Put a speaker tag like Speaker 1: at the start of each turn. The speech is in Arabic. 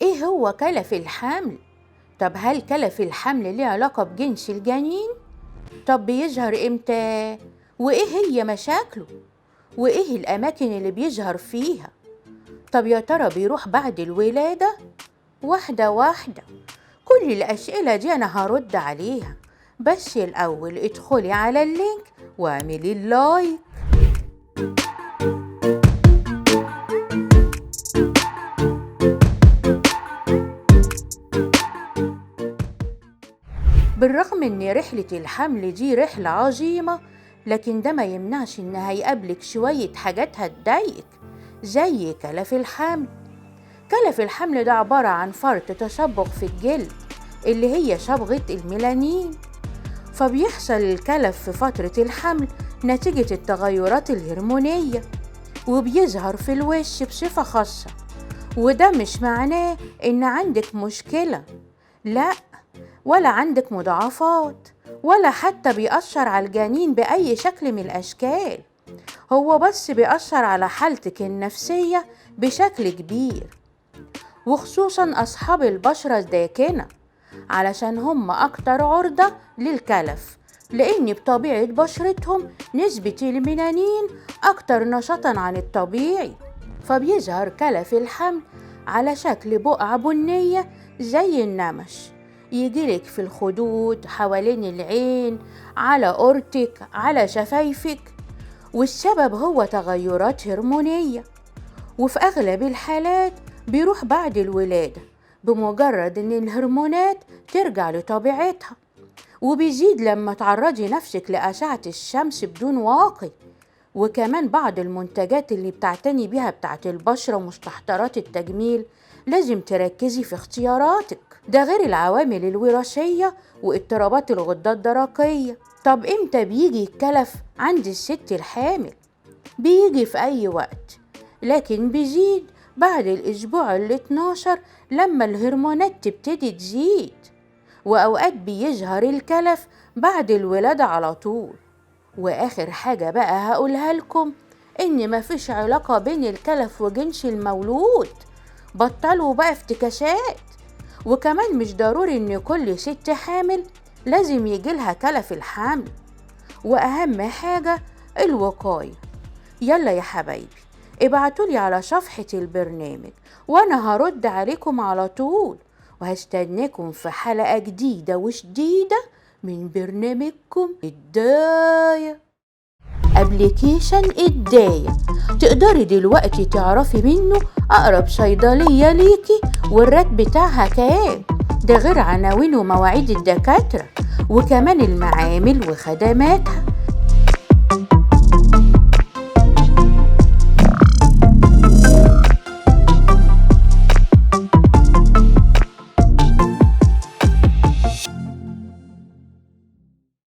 Speaker 1: إيه هو كلف الحمل؟ طب هل كلف الحمل ليه علاقة بجنس الجنين؟ طب بيظهر إمتى؟ وإيه هي مشاكله؟ وإيه الأماكن اللي بيظهر فيها؟ طب يا ترى بيروح بعد الولادة؟ واحدة واحدة، كل الأسئلة دي أنا هرد عليها، بس الأول ادخلي على اللينك واعملي اللايك. بالرغم إن رحلة الحمل دي رحلة عظيمة، لكن ده ما يمنعش إن هيقابلك شوية حاجات هتضايقك زي كلف الحمل. كلف الحمل ده عبارة عن فرط تصبغ في الجلد اللي هي صبغة الميلانين، فبيحصل الكلف في فترة الحمل نتيجة التغيرات الهرمونية، وبيظهر في الوش بصفة خاصة. وده مش معناه إن عندك مشكلة، لأ، ولا عندك مضاعفات، ولا حتى بيأثر على الجنين بأي شكل من الأشكال. هو بس بيأثر على حالتك النفسية بشكل كبير، وخصوصا أصحاب البشرة الداكنة، علشان هم أكتر عرضة للكلف، لأن بطبيعة بشرتهم نسبة الميلانين أكتر نشاطا عن الطبيعي، فبيظهر كلف الحمل على شكل بقعة بنية زي النمش، يجيلك في الخدود، حوالين العين، على قرتك، على شفايفك، والسبب هو تغيرات هرمونية. وفي أغلب الحالات بيروح بعد الولادة بمجرد إن الهرمونات ترجع لطبيعتها، وبيزيد لما تعرضي نفسك لأشعة الشمس بدون واقي. وكمان بعض المنتجات اللي بتعتني بيها بتاعت البشرة ومستحضرات التجميل لازم تركزي في اختياراتك، ده غير العوامل الوراثية واضطرابات الغدة الدرقية. طب امتى بيجي الكلف عند الست الحامل؟ بيجي في أي وقت، لكن بيزيد بعد الأسبوع 12 لما الهرمونات تبتدي تزيد، وأوقات بيظهر الكلف بعد الولادة على طول. وآخر حاجة بقى هقولها لكم، إن مفيش علاقة بين الكلف وجنس المولود، بطلوا بقى افتكاسات. وكمان مش ضروري إن كل ست حامل لازم يجيلها كلف الحمل، وأهم حاجة الوقاية. يلا يا حبايبي، ابعتولي على صفحة البرنامج وأنا هرد عليكم على طول، وهستناكم في حلقة جديدة وشديدة من برنامجكم الداية. أبليكيشن الداية تقدري دلوقتي تعرفي منه أقرب صيدلية ليكي والرات بتاعها كام، ده غير عناوين ومواعيد الدكاترة، وكمان المعامل وخدماتها.